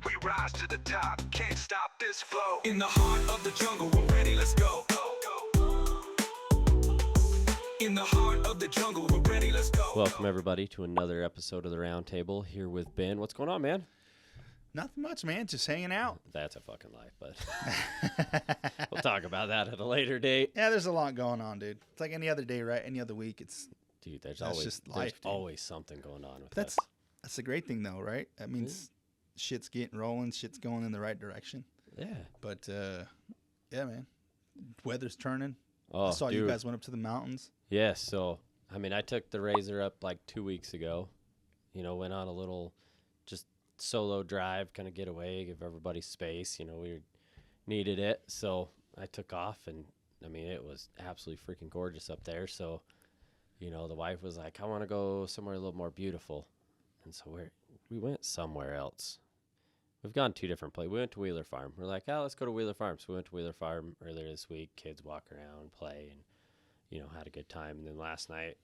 We rise to the top, can't stop this flow. In the heart of the jungle, we're ready, let's go. In the heart of the jungle, we're ready, let's go. Welcome everybody to another episode of the Round Table here with Ben. What's going on, man? Nothing much, man. Just hanging out. That's a fucking life, but we'll talk about that at a later date. Yeah, there's a lot going on, dude. It's like any other day, right? Any other week, it's Dude, there's that's always just life, dude. always something going on with That's us. that's the great thing, though, right? That means shit's getting rolling, shit's going in the right direction. Yeah. But yeah, man, weather's turning. Oh, I saw dude. you guys went up to the mountains. Yes, so I mean, I took the Razor up like 2 weeks ago. You know, went on a little just solo drive, kind of get away, give everybody space. You know, we needed it, so I took off, and I mean, it was absolutely freaking gorgeous up there. So, you know, the wife was like, "I want to go somewhere a little more beautiful," and so we went somewhere else. We've gone 2 different places. We went to Wheeler Farm. We're like, "Oh, let's go to Wheeler Farm." So we went to Wheeler Farm earlier this week. Kids walk around, play, and you know, had a good time. And then last night,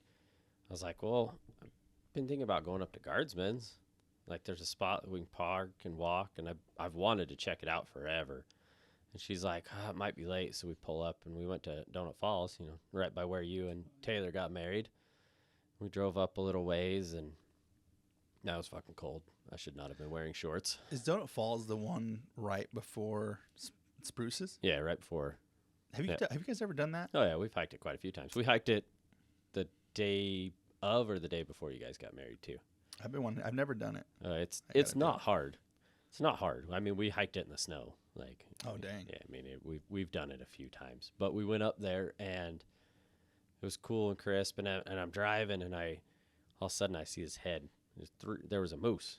I was like, "Well, I've been thinking about going up to Guardsman's. Like, there's a spot that we can park and walk, and I've wanted to check it out forever." And she's like, "It might be late," so we pull up, and we went to Donut Falls, you know, right by where you and Taylor got married. We drove up a little ways, and now it's fucking cold. I should not have been wearing shorts. Is Donut Falls the one right before Spruces? Yeah, right before. Have you have you guys ever done that? Oh, yeah, we've hiked it quite a few times. We hiked it the day of or the day before you guys got married, too. I've never done it. It's not hard. It's not hard. I mean, we hiked it in the snow. Like, Oh, dang. yeah, I mean, we've done it a few times, but we went up there and it was cool and crisp. And I'm driving, and all of a sudden I see his head. There was a moose.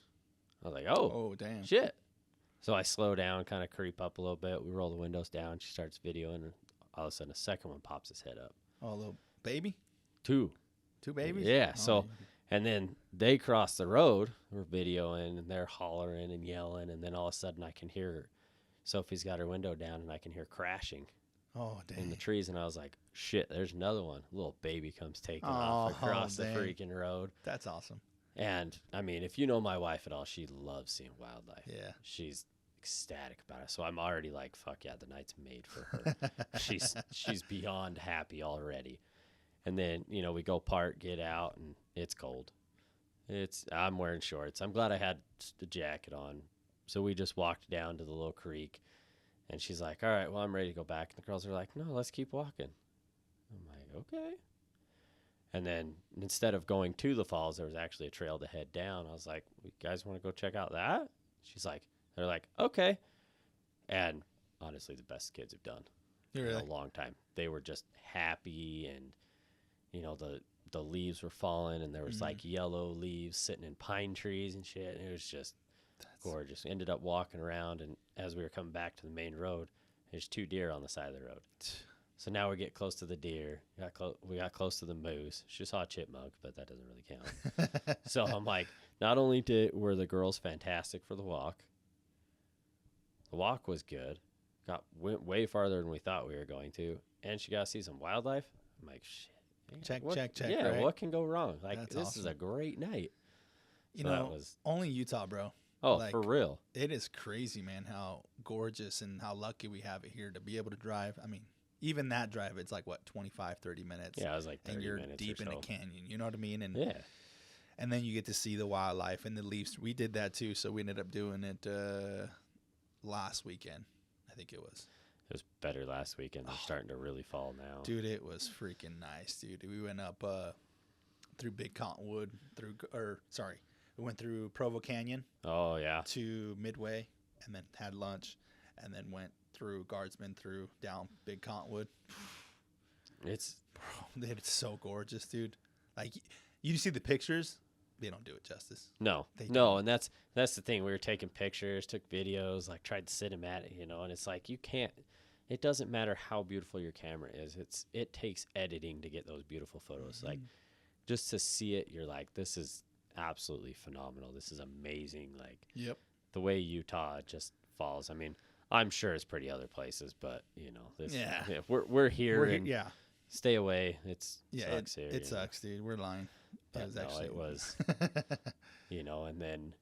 I was like, oh, damn. shit. So I slow down, kind of creep up a little bit. We roll the windows down. She starts videoing, and all of a sudden a second one pops his head up. Oh, a little baby? 2. 2 babies? Yeah. Oh, So, and then they cross the road. We're videoing, and they're hollering and yelling, and then all of a sudden I can hear Sophie's got her window down, and I can hear crashing oh, dang. in the trees, and I was like, shit, there's another one. A little baby comes taking off across the dang. freaking road. That's awesome. And I mean, if you know my wife at all, she loves seeing wildlife. Yeah. She's ecstatic about it. So I'm already like, fuck yeah, the night's made for her. she's beyond happy already. And then, you know, we go park, get out, and it's cold. I'm wearing shorts. I'm glad I had the jacket on. So we just walked down to the little creek, and she's like, all right, well, I'm ready to go back. And the girls are like, no, let's keep walking. I'm like, okay. And then instead of going to the falls, there was actually a trail to head down. I was like, you guys want to go check out that? They're like, okay. And honestly, the best kids have done in a long time. They were just happy, and, you know, the leaves were falling, and there was like yellow leaves sitting in pine trees and shit. And it was just gorgeous. We ended up walking around, and as we were coming back to the main road, there's 2 deer on the side of the road. So now we get close to the deer. We got close to the moose. She saw a chipmunk, but that doesn't really count. So I'm like, not only were the girls fantastic for the walk was good. Went way farther than we thought we were going to, and she got to see some wildlife. I'm like, shit. Check. Yeah, right? what can go wrong? Like, That's this is awesome. a great night. You So know, that was, only Utah, bro. oh, like, for real. It is crazy, man, how gorgeous and how lucky we have it here to be able to drive. I mean, even that drive, it's like, what, 25, 30 minutes? Yeah, it was like 30 and you're minutes deep or in so. a canyon, you know what I mean? And Yeah. and then you get to see the wildlife and the leaves. We did that too, so we ended up doing it last weekend, I think it was. It was better last weekend. They're starting to really fall now. Dude, it was freaking nice, dude. We went up through Big Cottonwood, we went through Provo Canyon Oh, yeah. to Midway, and then had lunch, and then went through Guardsman, down Big Cottonwood. It's It's so gorgeous, dude. Like, you see the pictures, they don't do it justice. No, They no, and that's the thing. We were taking pictures, took videos, like tried to cinematic, you know, and it's like you can't. It doesn't matter how beautiful your camera is. It takes editing to get those beautiful photos. Mm-hmm. Like, just to see it, you're like, this is absolutely phenomenal. This is amazing. Like, Yep. the way Utah just falls. I mean, I'm sure it's pretty other places, but you know, this. Yeah. We're here. And yeah. Stay away. Yeah, sucks here. it sucks, dude. We're lying. But It was actually. it was, you know, and then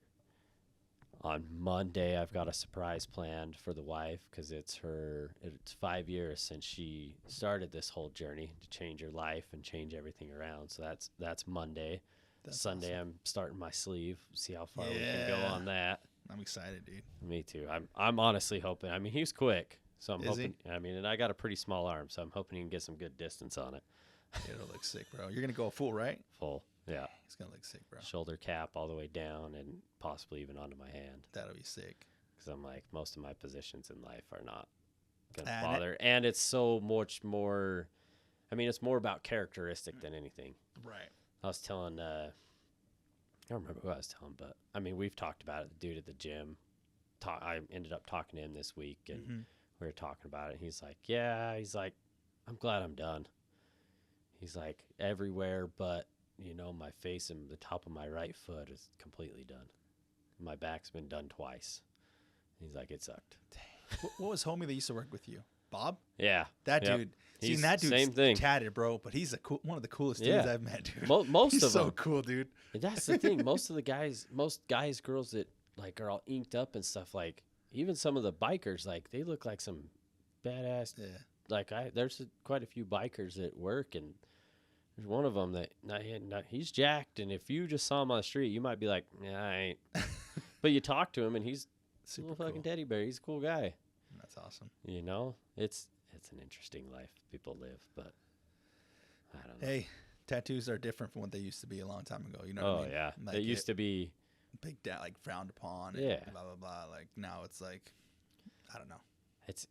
On Monday, I've got a surprise planned for the wife because it's 5 years since she started this whole journey to change her life and change everything around. So that's Monday. That's Sunday, awesome. I'm starting my sleeve. See how far we can go Yeah. on that. I'm excited, dude. Me too. I'm honestly hoping. I mean, he's quick, so I'm Is he? hoping. I mean, and I got a pretty small arm, so I'm hoping he can get some good distance on it. It'll look sick, bro. You're gonna go full, right? Full, yeah. It's gonna look sick, bro. Shoulder cap all the way down, and possibly even onto my hand. That'll be sick. Because I'm like, most of my positions in life are not gonna And bother, and it's so much more. I mean, it's more about characteristic than anything. Right. I was telling. I don't remember who I was telling, but I mean, we've talked about it. The dude at the gym. I ended up talking to him this week, and we were talking about it. And he's like, "Yeah," he's like, "I'm glad I'm done." He's like, "Everywhere, but my face and the top of my right foot is completely done. My back's been done twice." He's like, "It sucked." What was homie that used to work with you? Bob? Yeah, That yep. dude. He's Seen that dude same thing. tatted, bro, but he's one of the coolest Yeah. dudes I've met, dude. Most He's of so them. cool, dude. And that's the thing. Most guys, girls that like are all inked up and stuff. Like even some of the bikers, like they look like some badass. Yeah. Like there's quite a few bikers at work, and there's one of them that he's jacked. And if you just saw him on the street, you might be like, "Yeah, I ain't." But you talk to him, and he's a Super little fucking cool. teddy bear. He's a cool guy. That's awesome. It's an interesting life people live, but I don't know. Hey, tattoos are different from what they used to be a long time ago. You know what Oh I mean? yeah, Like it used to be. big like frowned upon. Yeah. And blah blah blah. Like now it's like, I don't know. It's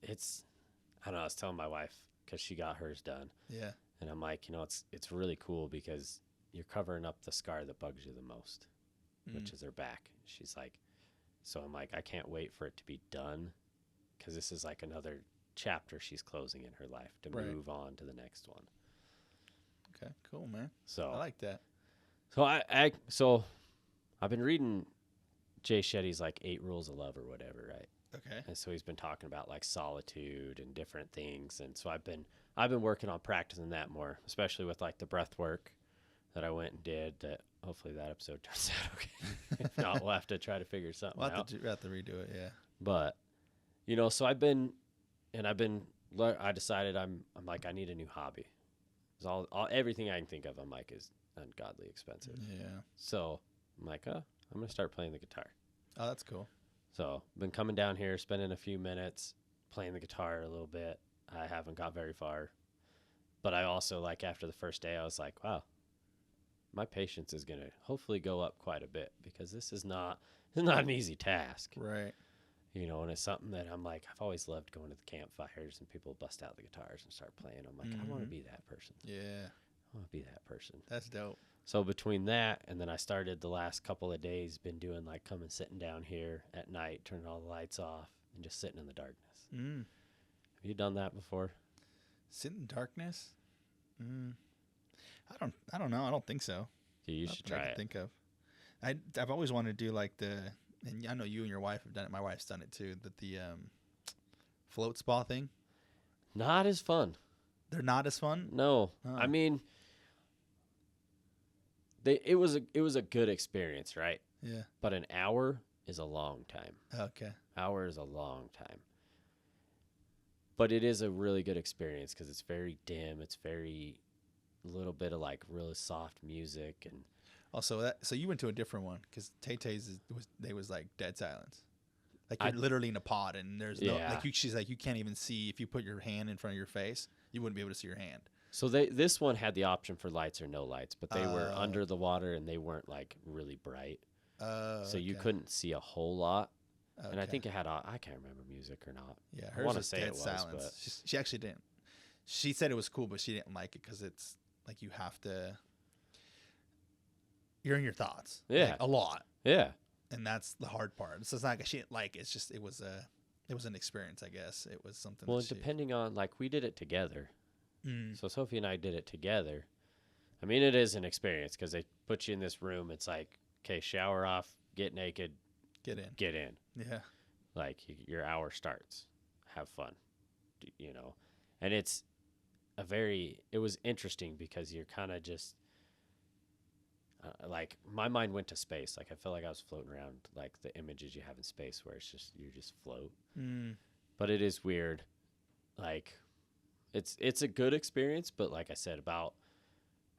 I don't know. I was telling my wife because she got hers done, Yeah. and I'm like, it's really cool because you're covering up the scar that bugs you the most, which is her back. She's like, so I'm like, I can't wait for it to be done because this is like another chapter she's closing in her life to Right. move on to the next one. Okay. Cool, man. So I like that. so I've been reading Jay Shetty's like 8 Rules of Love or whatever, right? Okay. And so he's been talking about like solitude and different things, and so I've been working on practicing that more, especially with like the breath work that I went and did. That hopefully that episode turns out okay. If not, we'll have to try to figure something We'll out. have to redo it. Yeah. But so I decided I'm like I need a new hobby. 'Cause everything I can think of I'm like is ungodly expensive. Yeah. So I'm like, I'm gonna start playing the guitar. Oh, that's cool. So been coming down here, spending a few minutes playing the guitar a little bit. I haven't got very far, but I also like after the first day, I was like, wow, my patience is gonna hopefully go up quite a bit because this is not an easy task, Right. And it's something that I'm like, I've always loved going to the campfires and people bust out the guitars and start playing. I'm like, I want to be that person. Yeah. I want to be that person. That's dope. So between that and then I started the last couple of days, been doing like coming sitting down here at night, turning all the lights off and just sitting in the darkness. Mm. Have you done that before? Sit in darkness. I don't know. I don't think so. Yeah, you Not should that I try can it. think of. I've always wanted to do like and I know you and your wife have done it. My wife's done it too. The float spa thing. Not as fun. They're not as fun. No. Oh. I mean, it was a good experience, right? Yeah. But an hour is a long time. Okay. Hour is a long time. But it is a really good experience because it's very dim. It's very little bit of like really soft music and Also, so you went to a different one because Tay Tay's was like dead silence. Like you're literally in a pod and there's no Yeah. like she's like you can't even see if you put your hand in front of your face, you wouldn't be able to see your hand. so this one had the option for lights or no lights, but they were Oh. under the water and they weren't like really bright. So you Okay. couldn't see a whole lot. And I Okay. think it had I can't remember music or not. Yeah, I hers wanna was say dead it was, silence. but- She actually didn't. She said it was cool, but she didn't like it because it's like you have to. You're in your thoughts. Yeah. like, a lot, Yeah. and that's the hard part. So it's not like she didn't like it. It's just it was an experience, I guess. It was something. Well, that she, depending on like we did it together. Mm, So Sophie and I did it together. I mean, it is an experience because they put you in this room. It's like, okay, shower off, get naked, get in. get in. Yeah. Like your hour starts. Have fun, and it was interesting because you're kind of just. like my mind went to space. Like I felt like I was floating around, like the images you have in space where it's just, you just float. But it is weird. Like it's a good experience, but like I said, I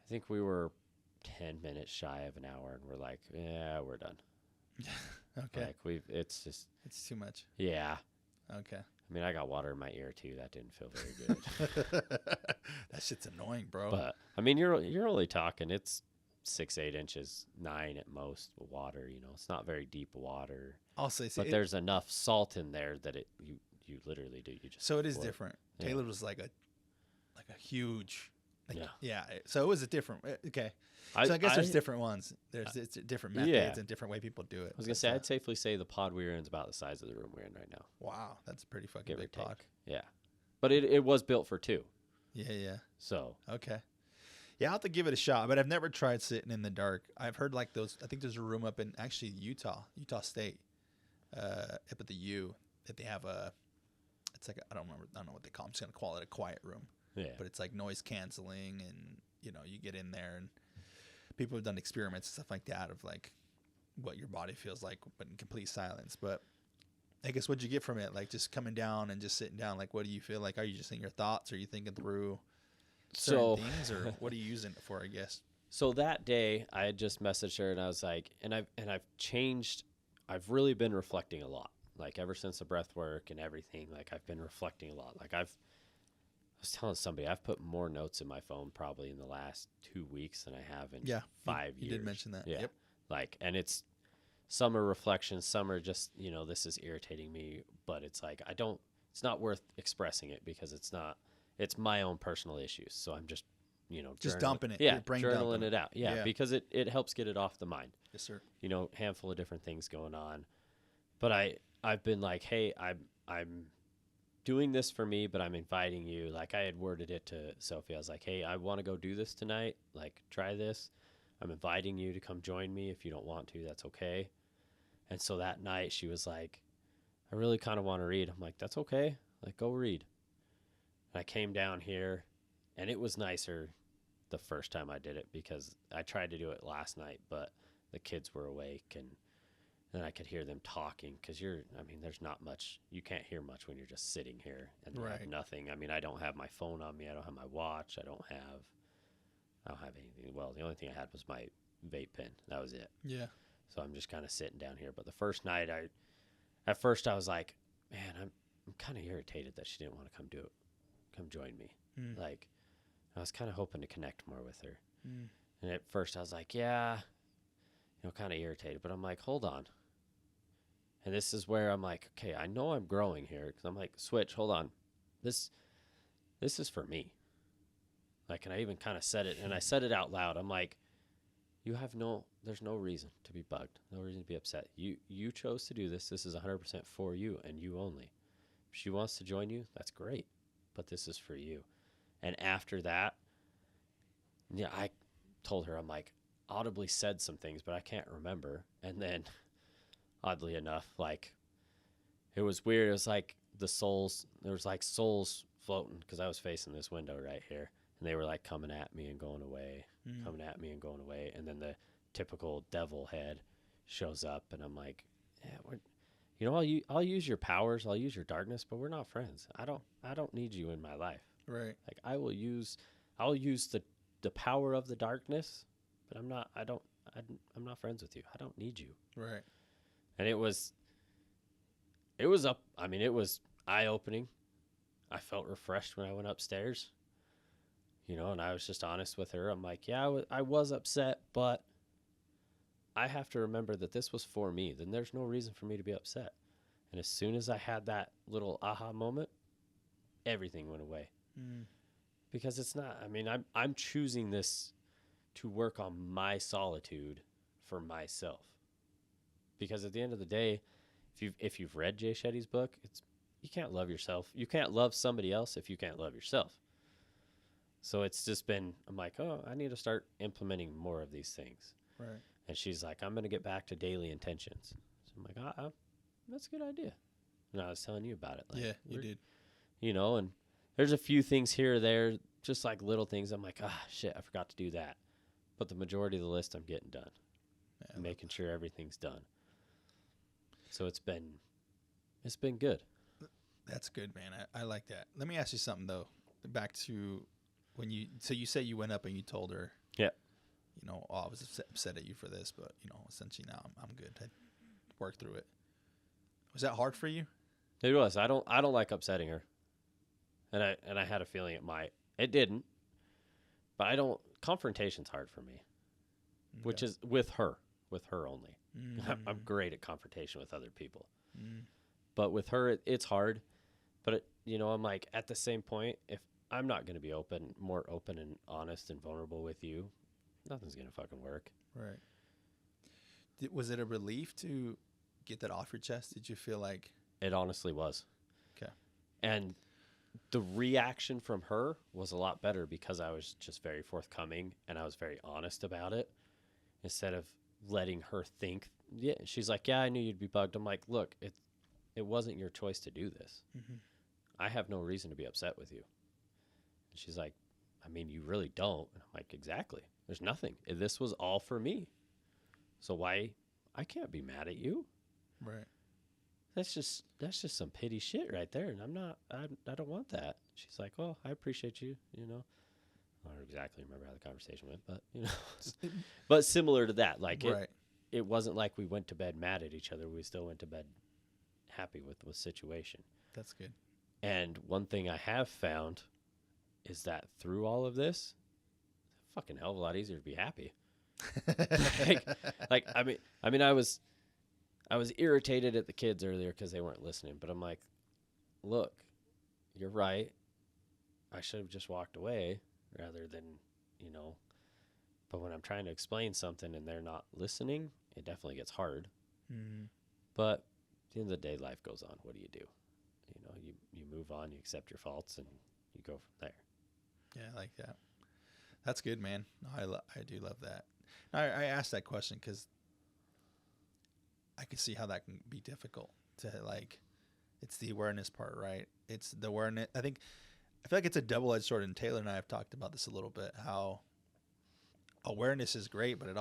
think we were 10 minutes shy of an hour, and we're like, yeah, we're done. Okay. Like it's just, It's too much. yeah. Okay. I mean, I got water in my ear too. That didn't feel very good. That shit's annoying, bro. But I mean, you're only talking, it's 6-8 inches, 9 at most water. You know, it's not very deep water. Also, But there's enough salt in there that you literally do. You just so it is float. different. Yeah. Taylor was like a huge. Like, Yeah. yeah. So it was a different. Okay. I, So I guess there's I- different ones. There's it's different methods Yeah. and different way people do it. I was gonna say, I'd safely say the pod we're in is about the size of the room we're in right now. Wow, that's a pretty fucking Give or big take. pod. Yeah, but it was built for 2. Yeah, yeah. So Okay. Yeah, I'll have to give it a shot, but I've never tried sitting in the dark. I've heard like those. I think there's a room up in actually Utah State, up at the U, that they have a. It's like I don't know what they call it. I'm just gonna call it a quiet room, yeah, but it's like noise canceling, and you get in there, and people have done experiments and stuff like that of like what your body feels like, but in complete silence. But I guess what'd you get from it? Like just coming down and just sitting down. Like, what do you feel like? Are you just in your thoughts? Are you thinking through certain things, or what are you using it for? I guess. So that day, I had just messaged her, and I was like, and I've changed. I've really been reflecting a lot. Like ever since the breath work and everything, like I've been reflecting a lot. Like I was telling somebody, I've put more notes in my phone probably in the last 2 weeks than I have in 5 years. You did mention that. Yeah. Yep. Like, and it's some are reflections, some are just, this is irritating me, but it's like, it's not worth expressing it because it's my own personal issues. So I'm just, Just journaling- dumping it. Yeah. Your brain journaling dumping it out. Yeah, Yeah. Because it helps get it off the mind. Yes, sir. Handful of different things going on. But I've been like, hey, I'm doing this for me, but I'm inviting you. Like I had worded it to Sophie. I was like, hey, I want to go do this tonight. Like try this. I'm inviting you to come join me. If you don't want to, that's okay. And so that night she was like, I really kind of want to read. I'm like, that's okay. Like go read. And I came down here, and it was nicer the first time I did it because I tried to do it last night, but the kids were awake, and then I could hear them talking because there's not much. You can't hear much when you're just sitting here and they have Right. nothing. I mean, I don't have my phone on me. I don't have my watch. I don't have anything. Well, the only thing I had was my vape pen. That was it. Yeah. So I'm just kind of sitting down here. But the first night, at first I was like, man, I'm kind of irritated that she didn't want to come join me. Like, I was kind of hoping to connect more with her. And at first I was like, yeah, kind of irritated. But I'm like, hold on. And this is where I'm like, okay, I know I'm growing here. Because I'm like, switch, hold on. This is for me. Like, and I even kind of said it, and I said it out loud. I'm like, there's no reason to be bugged. No reason to be upset. You chose to do this. This is 100% for you and you only. If she wants to join you, that's great. But this is for you. And after that, yeah, I told her, I'm like, audibly said some things, but I can't remember. And then, oddly enough, like, it was weird. It was like there was like souls floating because I was facing this window right here. And they were like coming at me and going away, coming at me and going away. And then the typical devil head shows up, and I'm like, yeah, I'll use your powers, I'll use your darkness, but we're not friends. I don't need you in my life. Right. Like I'll use the power of the darkness, but I'm not friends with you. I don't need you. Right. And it was eye-opening. I felt refreshed when I went upstairs. And I was just honest with her. I'm like, yeah, I was upset, but I have to remember that this was for me. Then there's no reason for me to be upset. And as soon as I had that little aha moment, everything went away. Because it's not, I'm choosing this to work on my solitude for myself. Because at the end of the day, if you've read Jay Shetty's book, you can't love yourself. You can't love somebody else if you can't love yourself. So it's just been, I'm like, oh, I need to start implementing more of these things. Right. And she's like, I'm going to get back to daily intentions. So I'm like, that's a good idea. And I was telling you about it. Like, Yeah, you did. And there's a few things here or there, just like little things. I'm like, shit, I forgot to do that. but the majority of the list I'm getting done. Yeah, I'm making sure everything's done. So it's been good. that's good, man. I like that. Let me ask you something though. Back to when you say you went up and you told her, Yeah. you know, oh, I was upset at you for this, but you know, essentially now I'm good. I worked through it. Was that hard for you? It was. I don't like upsetting her. And I had a feeling it might. It didn't. But I don't confrontation's hard for me. Okay. Which is with her only. Mm. I'm great at confrontation with other people. Mm. But with her it's hard. But you know, I'm like at the same point, if I'm not going to be more open and honest and vulnerable with you, nothing's going to fucking work. Right. Was it a relief to get that off your chest? Did you feel like It honestly was. okay? And the reaction from her was a lot better because I was just very forthcoming and I was very honest about it instead of letting her think. Yeah, she's like, yeah, I knew you'd be bugged. I'm like, look, it wasn't your choice to do this. Mm-hmm. I have no reason to be upset with you. And she's like, I mean, you really don't. And I'm like, exactly. There's nothing. This was all for me. So why? I can't be mad at you. Right. That's just some pity shit right there, and I don't want that. She's like, well, I appreciate you, you know. I don't exactly remember how the conversation went, but you know, but similar to that, like Right. it wasn't like we went to bed mad at each other. We still went to bed happy with the situation. That's good. And one thing I have found is that through all of this, it's a fucking hell of a lot easier to be happy. like I mean, I was irritated at the kids earlier because they weren't listening, but I'm like, look, you're right. I should have just walked away rather than, you know. But when I'm trying to explain something and they're not listening, it definitely gets hard. Mm-hmm. But at the end of the day, life goes on. What do? You know, you move on, you accept your faults, and you go from there. Yeah, I like that. That's good, man. No, I do love that. I asked that question because I can see how that can be difficult to like. It's the awareness part, right? It's the awareness. I feel like it's a double-edged sword, and Taylor and I have talked about this a little bit. How awareness is great, but it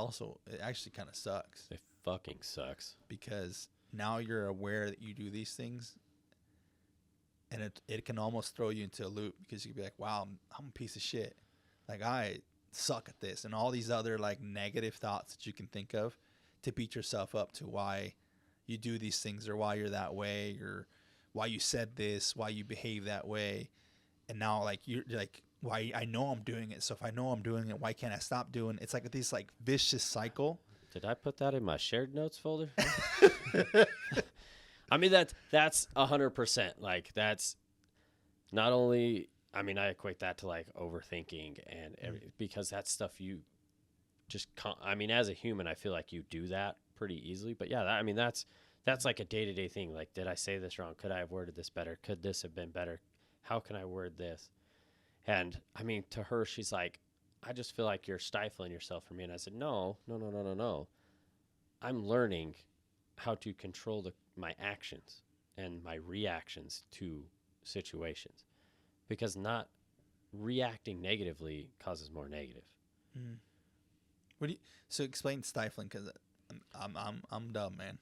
actually kind of sucks. It fucking sucks Because now you're aware that you do these things, and it can almost throw you into a loop because you can be like, wow, I'm a piece of shit. Like, I suck at this, and all these other like negative thoughts that you can think of to beat yourself up to why you do these things or why you're that way or why you said this, why you behave that way. And now like you're like, why? I know I'm doing it. So if I know I'm doing it, why can't I stop doing it? It's like this like vicious cycle. Did I put that in my shared notes folder? I mean, that's 100%. Like, that's not only, I mean, I equate that to like overthinking and because that's stuff you just can't, I mean, as a human, I feel like you do that pretty easily. But yeah, I mean, that's like a day-to-day thing. Like, did I say this wrong? Could I have worded this better? Could this have been better? How can I word this? And I mean, to her, she's like, I just feel like you're stifling yourself for me. And I said, no. I'm learning how to control my actions and my reactions to situations, because not reacting negatively causes more negative. Mm. So explain stifling, because I'm dumb, man.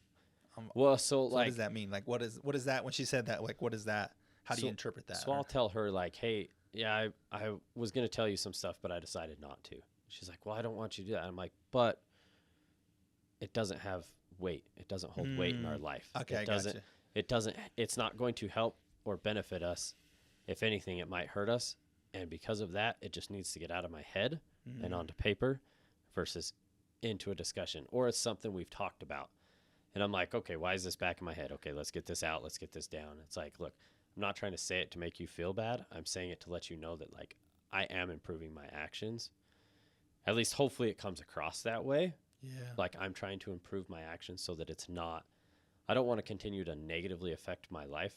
So So like, what does that mean? Like, what is that when she said that? Like, what is that? How do you interpret that? So I'll tell her like, hey, yeah, I was going to tell you some stuff, but I decided not to. She's like, well, I don't want you to do that. I'm like, but it doesn't have weight. It doesn't hold weight in our life. Okay, It's not going to help or benefit us. If anything, it might hurt us. And because of that, it just needs to get out of my head and onto paper versus into a discussion, or it's something we've talked about. And I'm like, okay, why is this back in my head? Okay, let's get this out. Let's get this down. It's like, look, I'm not trying to say it to make you feel bad. I'm saying it to let you know that like I am improving my actions. At least hopefully it comes across that way. Yeah. Like I'm trying to improve my actions so that it's not, I don't want to continue to negatively affect my life.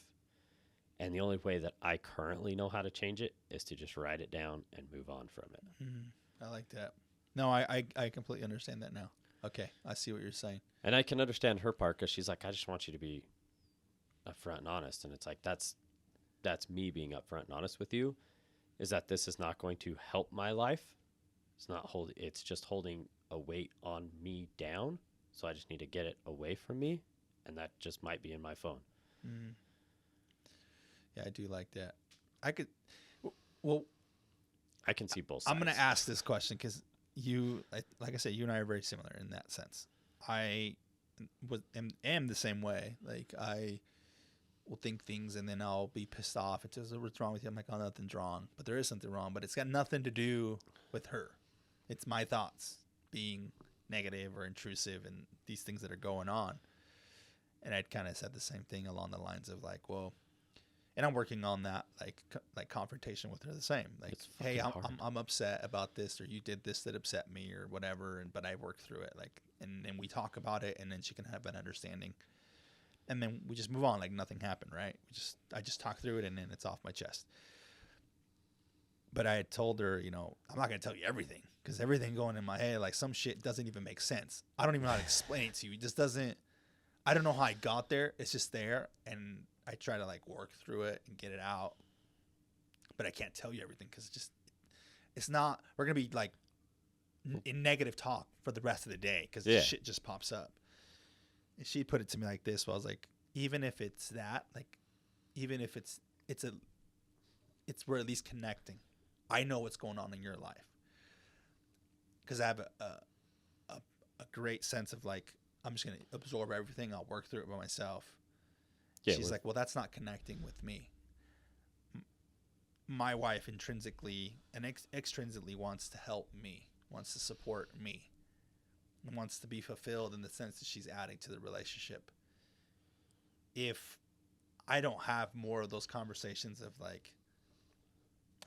And the only way that I currently know how to change it is to just write it down and move on from it. I like that. No, I completely understand that now. Okay, I see what you're saying. And I can understand her part because she's like, I just want you to be upfront and honest. And it's like, that's me being upfront and honest with you, is that this is not going to help my life. It's just holding a weight on me down. So I just need to get it away from me, and that just might be in my phone. Mm. Yeah, I do like that. I could. Well, I can see both sides. I'm gonna ask this question because you, like I said, you and I are very similar in that sense. I am the same way. Like I will think things and then I'll be pissed off. It's just, what's wrong with you? I'm like, oh, nothing's wrong, but there is something wrong. But it's got nothing to do with her. It's my thoughts being negative or intrusive and these things that are going on. And I'd kind of said the same thing along the lines of like, well, and I'm working on that, like confrontation with her the same. Like, hey, I'm upset about this, or you did this that upset me, or whatever. But I work through it, like, and then we talk about it, and then she can have an understanding, and then we just move on, like nothing happened, right? I just talk through it, and then it's off my chest. But I had told her, I'm not gonna tell you everything because everything going in my head, like some shit doesn't even make sense. I don't even know how to explain it to you. It just doesn't. I don't know how I got there. It's just there, and I try to like work through it and get it out, but I can't tell you everything because it's not. We're gonna be like in negative talk for the rest of the day because shit just pops up. And she put it to me like this: well, I was like, even if it's that, like, even if it's we're at least connecting. I know what's going on in your life because I have a great sense of like I'm just gonna absorb everything. I'll work through it by myself. Yeah, she's like, well, that's not connecting with me. My wife intrinsically and extrinsically wants to help me, wants to support me, and wants to be fulfilled in the sense that she's adding to the relationship. If I don't have more of those conversations of like,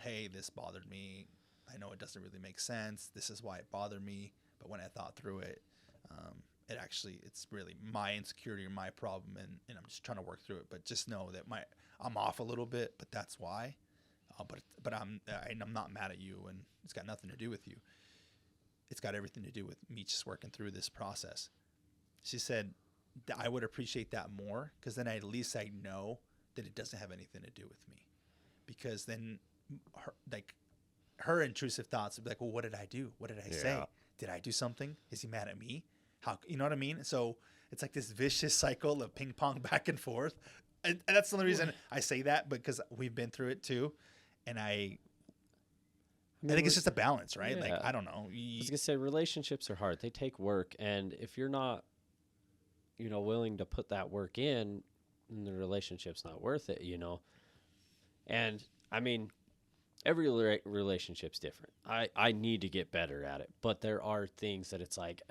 hey, this bothered me. I know it doesn't really make sense. This is why it bothered me. But when I thought through it, it's really my insecurity or my problem, and I'm just trying to work through it. But just know that I'm off a little bit, but that's why. But I'm not mad at you, and it's got nothing to do with you. It's got everything to do with me just working through this process. She said I would appreciate that more because then at least I know that it doesn't have anything to do with me, because then her intrusive thoughts would be like, well, what did I do? What did I say? Did I do something? Is he mad at me? How, you know what I mean? So it's like this vicious cycle of ping pong back and forth. And that's the only reason I say that, because we've been through it too. And I think it's just a balance, right? Yeah. Like, I don't know. I was going to say relationships are hard. They take work. And if you're not, willing to put that work in, then the relationship's not worth it, And I mean, every relationship's different. I need to get better at it, but there are things that it's like,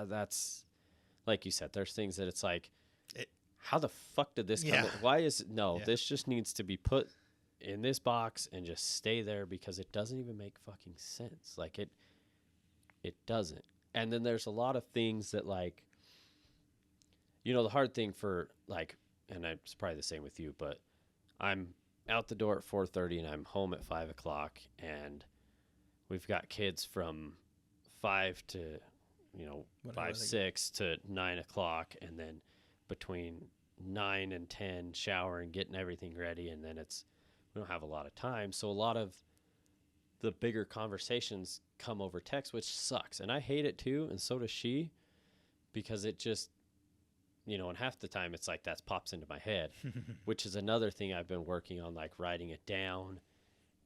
that's like you said, there's things that it's like, how the fuck did this come in? Why is it? No, this just needs to be put in this box and just stay there because it doesn't even make fucking sense. Like it doesn't. And then there's a lot of things that like, the hard thing for like, and it's probably the same with you, but I'm out the door at 4:30 and I'm home at 5:00, and we've got kids from 5 to 6 to 9:00, and then between 9 and 10 showering, getting everything ready, and then we don't have a lot of time, so a lot of the bigger conversations come over text, which sucks, and I hate it too, and so does she, because it just and half the time it's like that pops into my head, which is another thing I've been working on, like writing it down.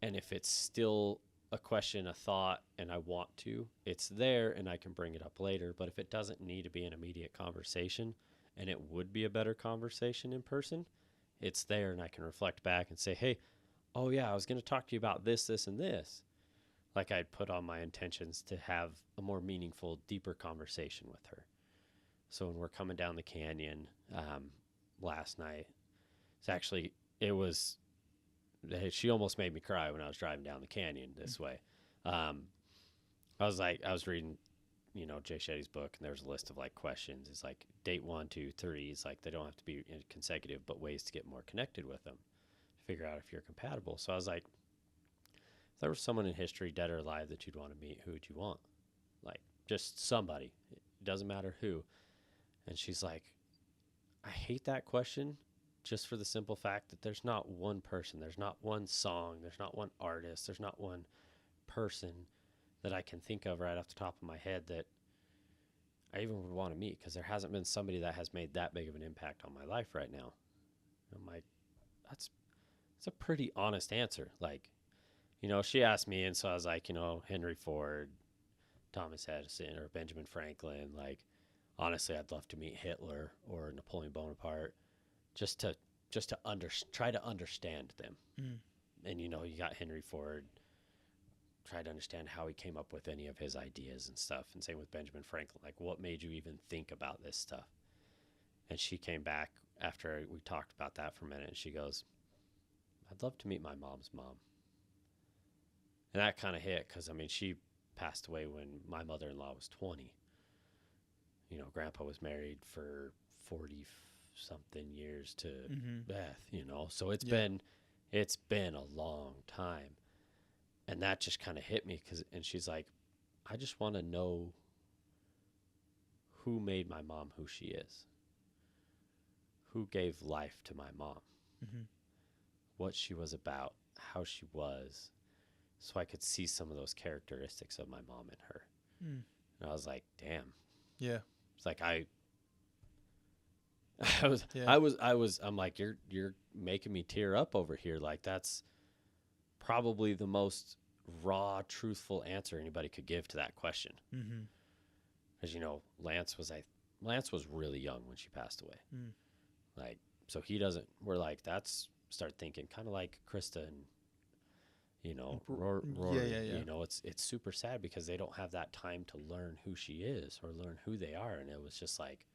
And if it's still a question, a thought, and I want to, it's there and I can bring it up later. But if it doesn't need to be an immediate conversation, and it would be a better conversation in person, it's there and I can reflect back and say, hey, oh yeah, I was going to talk to you about this, this, and this. Like I'd put on my intentions to have a more meaningful, deeper conversation with her. So when we're coming down the canyon last night, she almost made me cry when I was driving down the canyon this way. I was reading, Jay Shetty's book, and there's a list of like questions. It's like date 1, 2, 3. It's like they don't have to be consecutive, but ways to get more connected with them, figure out if you're compatible. So I was like, if there was someone in history, dead or alive, that you'd want to meet, who would you want? Like just somebody. It doesn't matter who. And she's like, I hate that question just for the simple fact that there's not one person, there's not one song, there's not one artist, there's not one person that I can think of right off the top of my head that I even would want to meet, because there hasn't been somebody that has made that big of an impact on my life right now. I'm like, that's a pretty honest answer. Like, she asked me, and so I was like, Henry Ford, Thomas Edison, or Benjamin Franklin. Like, honestly, I'd love to meet Hitler or Napoleon Bonaparte, just to try to understand them. Mm. And you got Henry Ford. Try to understand how he came up with any of his ideas and stuff. And same with Benjamin Franklin. Like, what made you even think about this stuff? And she came back after we talked about that for a minute, and she goes, I'd love to meet my mom's mom. And that kind of hit, because, she passed away when my mother-in-law was 20. Grandpa was married for 40-something years to Beth, So it's been a long time. And that just kind of hit me, and she's like, I just want to know who made my mom who she is. Who gave life to my mom. Mm-hmm. What she was about, how she was, so I could see some of those characteristics of my mom in her. Mm. And I was like, damn. Yeah. It's like I'm like, you're making me tear up over here. Like, that's probably the most raw, truthful answer anybody could give to that question. Because Lance was really young when she passed away. Like, so we're like, that's start thinking kind of like Krista and Rory. Yeah. It's super sad because they don't have that time to learn who she is or learn who they are. And it was just like,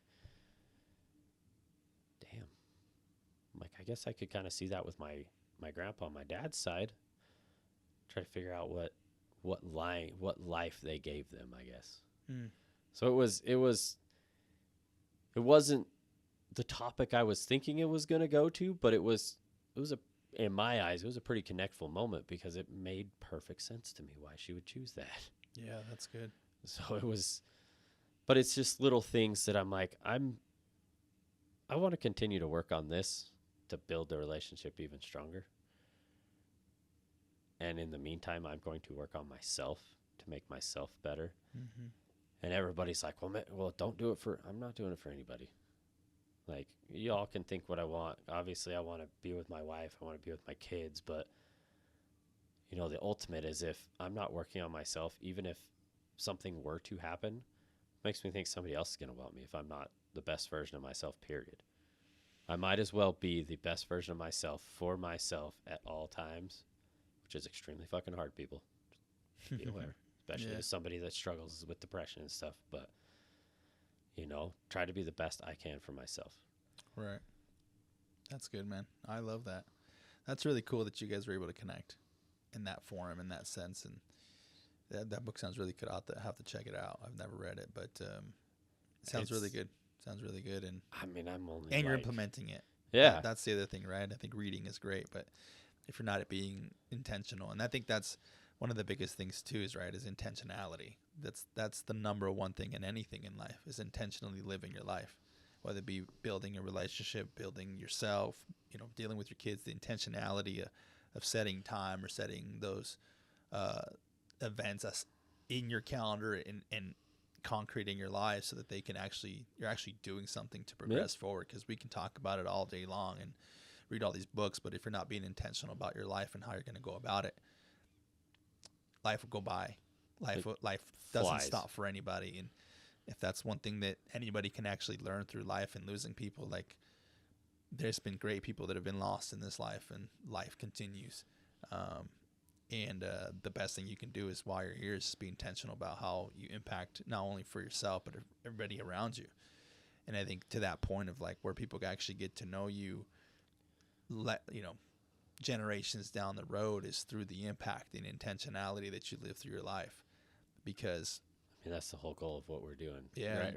damn. Like, I guess I could kind of see that with my grandpa on my dad's side. Try to figure out what life they gave them, I guess. So it wasn't the topic I was thinking it was going to go to, but in my eyes, it was a pretty connectful moment because it made perfect sense to me why she would choose that. Yeah, that's good. So but it's just little things that I'm like, I want to continue to work on this to build the relationship even stronger. And in the meantime, I'm going to work on myself to make myself better. And everybody's like, well, don't do it I'm not doing it for anybody. Like, y'all can think what I want. Obviously, I want to be with my wife. I want to be with my kids. But, the ultimate is if I'm not working on myself, even if something were to happen, makes me think somebody else is going to want me if I'm not the best version of myself, period. I might as well be the best version of myself for myself at all times, which is extremely fucking hard, people. Just be aware, especially as somebody that struggles with depression and stuff. But, try to be the best I can for myself. Right. That's good, man. I love that. That's really cool that you guys were able to connect in that forum, in that sense. And that book sounds really good. I'll have to check it out. I've never read it, but it sounds really good. Sounds really good. And I'm only and you're implementing it. Yeah. That's the other thing, right? I think reading is great, but if you're not at being intentional, and I think that's one of the biggest things too, is intentionality. That's the number one thing in anything in life, is intentionally living your life, whether it be building a relationship, building yourself, dealing with your kids, the intentionality of setting time or setting those events in your calendar and concrete in your life so that you're actually doing something to progress forward. Because we can talk about it all day long and read all these books, but if you're not being intentional about your life and how you're going to go about it, life will go by. Life doesn't flies. Stop for anybody. And if that's one thing that anybody can actually learn through life and losing people, like, there's been great people that have been lost in this life, and life continues. And the best thing you can do is, while you're here, is just be intentional about how you impact not only for yourself, but everybody around you. And I think to that point of, like, where people actually get to know you, generations down the road, is through the impact and intentionality that you live through your life. Because that's the whole goal of what we're doing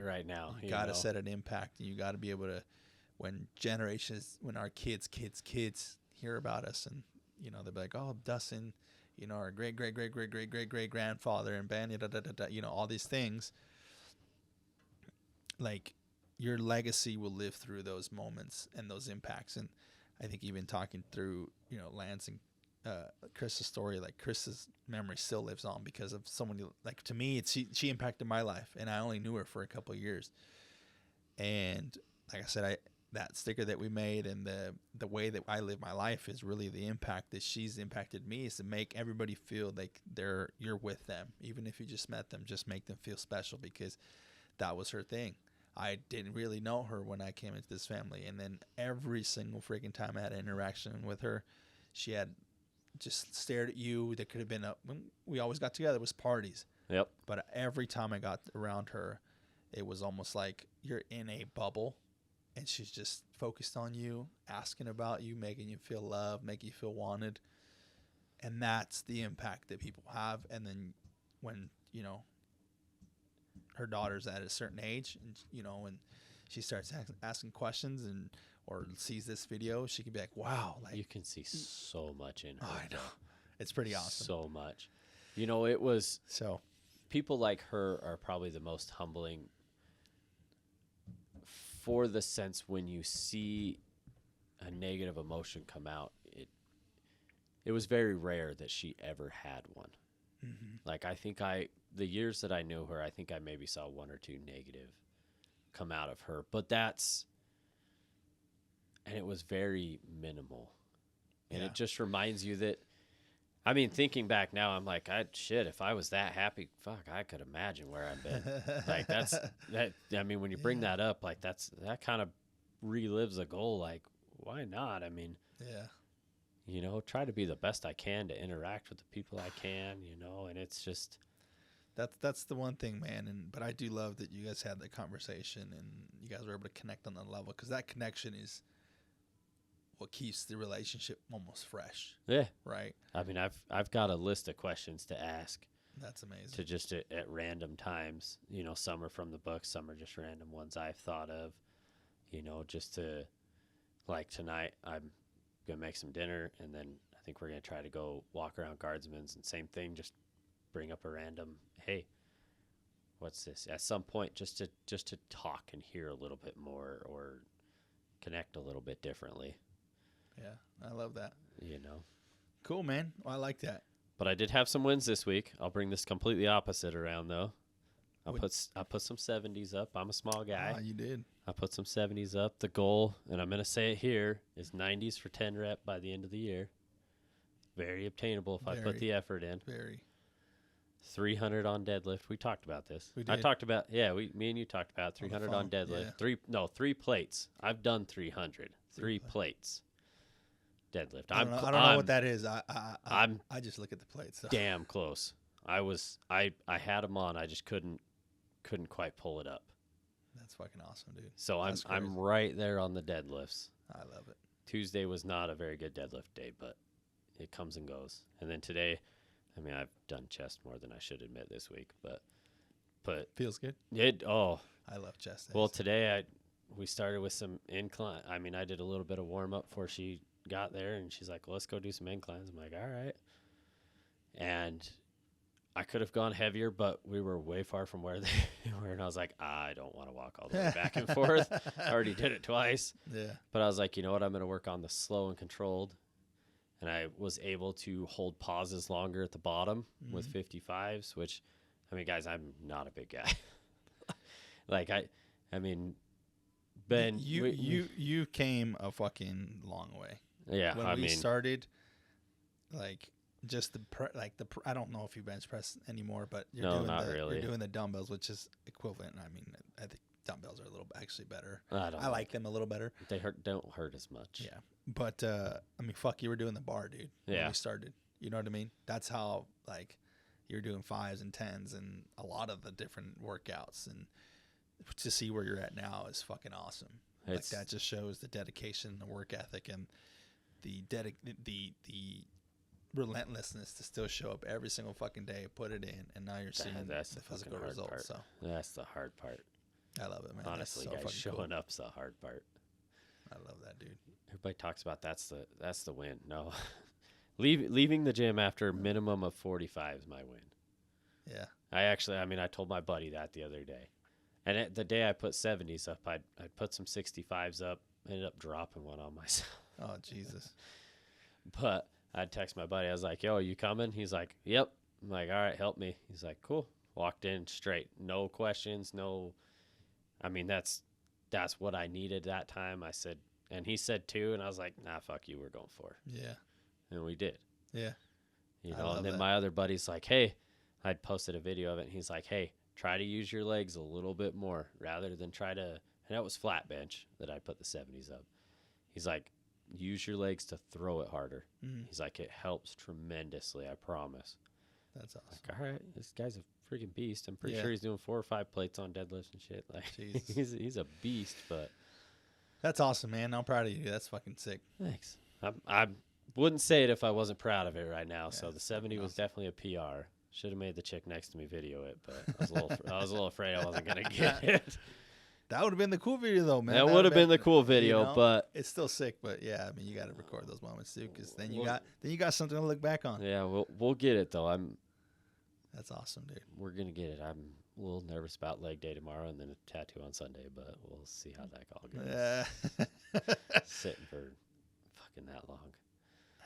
right now. You got to set an impact, and you got to be able to, when our kids hear about us, and they'll be like, oh, Dustin, our great grandfather, and Ben, all these things. Like, your legacy will live through those moments and those impacts. And I think even talking through, Lance and Chris's story, like Chris's memory still lives on because of someone like, to me, she impacted my life, and I only knew her for a couple of years. And like I said, that sticker that we made and the way that I live my life is really the impact that she's impacted me, is to make everybody feel like you're with them. Even if you just met them, just make them feel special, because that was her thing. I didn't really know her when I came into this family. And then every single freaking time I had an interaction with her, she had just stared at you. There could have been when we always got together, it was parties. Yep. But every time I got around her, it was almost like you're in a bubble, and she's just focused on you, asking about you, making you feel loved, making you feel wanted. And that's the impact that people have. And then when, her daughter's at a certain age, and when she starts asking questions or sees this video, she can be like, wow, like, You can see so much in her. oh, I know. It's pretty awesome. So much. It was So people like her are probably the most humbling, for the sense when you see a negative emotion come out, it was very rare that she ever had one. mm-hmm. Like, I think the years that I knew her, I think I maybe saw one or two negative come out of her, but and it was very minimal. And it just reminds you that, I mean, thinking back now, I'm like, if I was that happy, fuck, I could imagine where I've been. Like, I mean, when you bring that up, like, that kind of relives a goal. Like, why not? I mean, yeah. Try to be the best I can to interact with the people I can, and it's just. That's the one thing, man. But I do love that you guys had that conversation and you guys were able to connect on that level, because that connection is what keeps the relationship almost fresh. Yeah. Right. I mean, I've got a list of questions to ask. That's amazing. To just at random times, some are from the book, some are just random ones I've thought of, just to, like, tonight I'm going to make some dinner, and then I think we're going to try to go walk around Guardsman's, and same thing, just bring up a random, hey, what's this? At some point, just to talk and hear a little bit more or connect a little bit differently. Yeah, I love that. Cool, man. Well, I like that. But I did have some wins this week. I'll bring this completely opposite around, though. I put some 70s up. I'm a small guy. You did. I put some 70s up. The goal, and I'm going to say it here, is 90s for 10 rep by the end of the year. Very obtainable if I put the effort in. Very. 300 on deadlift. We talked about this. We did. I talked about, me and you talked about 300 on deadlift. Yeah. 3 plates. I've done 300. 3 plates. Deadlift. I don't know what that is. I just look at the plates. So. Damn close. I had them on. I just couldn't quite pull it up. That's fucking awesome, dude. So I'm right there on the deadlifts. I love it. Tuesday was not a very good deadlift day, but it comes and goes. And then today, I mean, I've done chest more than I should admit this week, but feels good. I love chest days. Well, today we started with some incline. I mean, I did a little bit of warm up before she got there, and she's like, well, let's go do some inclines. I'm like, all right. And I could have gone heavier, but we were way far from where they were, and I was like, I don't want to walk all the way back and forth. I already did it twice. Yeah. But I was like, you know what? I'm going to work on the slow and controlled. And I was able to hold pauses longer at the bottom with 55s, which, I mean, guys, I'm not a big guy. Like, I mean, Ben, you came a fucking long way. Yeah, when we started, like, just I don't know if you bench press anymore, but you're doing the dumbbells, which is equivalent. I mean, I think dumbbells are a little actually better. I like them a little better. They don't hurt as much. Yeah, but I mean, fuck, you were doing the bar, dude. When we started, you know what I mean? That's how, like, you're doing 5s and 10s and a lot of the different workouts, and to see where you're at now is fucking awesome. Like, that just shows the dedication, the work ethic, and the relentlessness to still show up every single fucking day, put it in, and now you're seeing the physical results. Part. So that's the hard part. I love it, man. Honestly, guys, showing up's the hard part. I love that, dude. Everybody talks about that's the win. No, leaving the gym after a minimum of 45 is my win. Yeah. I told my buddy that the other day, and the day I put 70s up, I put some 65s up. Ended up dropping one on myself. Oh, Jesus. But I'd text my buddy. I was like, yo, you coming? He's like, yep. I'm like, all right, help me. He's like, cool. Walked in straight. No questions. No. I mean, that's what I needed that time. I said, and he said 2, and I was like, nah, fuck you. We're going 4. Yeah. And we did. Yeah. You I know, love and then that. my other buddy's like, hey, I'd posted a video of it. And he's like, hey, try to use your legs a little bit more rather than try to, and that was flat bench that I put the 70s up. He's like, use your legs to throw it harder. Mhm. He's like, it helps tremendously, I promise. That's awesome. Like, all right, this guy's a freaking beast. I'm pretty Yeah. sure he's doing 4 or 5 plates on deadlifts and shit. Like, Jesus. he's a beast. But That's awesome, man. I'm proud of you. That's fucking sick. thanks. I wouldn't say it if I wasn't proud of it right now. Yeah, So the that's 70 fucking was definitely a PR. Should have made the chick next to me video it, but I was a little afraid I wasn't gonna get it. That would have been the cool video, though, man. That would have been the cool video, you know, but it's still sick. But yeah, I mean, you got to record those moments too, because then you Well- got something to look back on. yeah, we'll get it though. That's awesome, dude. We're gonna get it. I'm a little nervous about leg day tomorrow and then a tattoo on Sunday, but we'll see how that all goes. Sitting for fucking that long.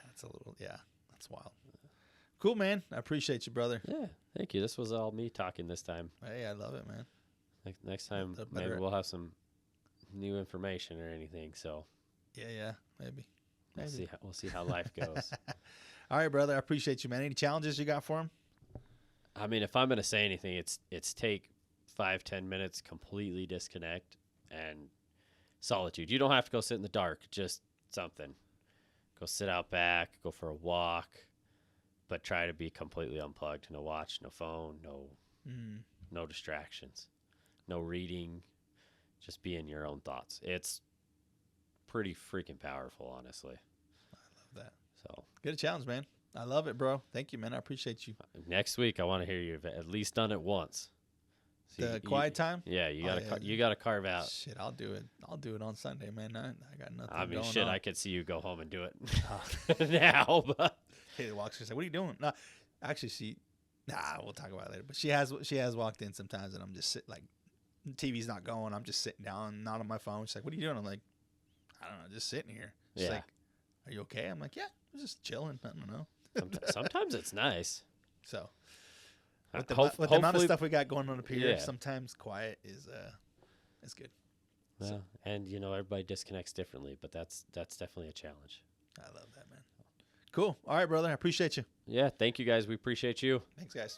That's a little, yeah, that's wild. Cool, man. I appreciate you, brother. Yeah, thank you. This was all me talking this time. Hey, I love it, man. Next time, The maybe better- we'll have some new information or anything. So Yeah, maybe. we'll see how life goes. All right, brother. I appreciate you, man. Any challenges you got for him? I mean, if I'm gonna say anything, it's take 5-10 minutes, completely disconnect, and solitude. You don't have to go sit in the dark. Just something. Go sit out back. Go for a walk, but try to be completely unplugged. No watch, no phone, no distractions, no reading. Just be in your own thoughts. It's pretty freaking powerful, honestly. I love that. So Good challenge, man. I love it, bro. Thank you, man. I appreciate you. next week, I want to hear you've at least done it once. So The quiet time? Yeah, you Oh, gotta yeah. you gotta carve out. Shit, I'll do it. I'll do it on Sunday, man. I got nothing. I mean, going shit, on. I could see you go home and do it now, but Haley walks. She's like, "What are you doing?" No, actually, we'll talk about it later. But she has walked in sometimes, and I'm just sitting like, TV's not going. I'm just sitting down, not on my phone. She's like, "What are you doing?" I'm like, "I don't know, just sitting here." She's Yeah. like, "Are you okay?" I'm like, "Yeah, I'm just chilling." I don't know. sometimes it's nice. So Uh, with the amount of hopefully- stuff we got going on up here, Yeah. sometimes quiet is good. Well, and everybody disconnects differently, but that's definitely a challenge. I love that, man. Cool. All right, brother. I appreciate you. Yeah, thank you guys. We appreciate you. Thanks, guys.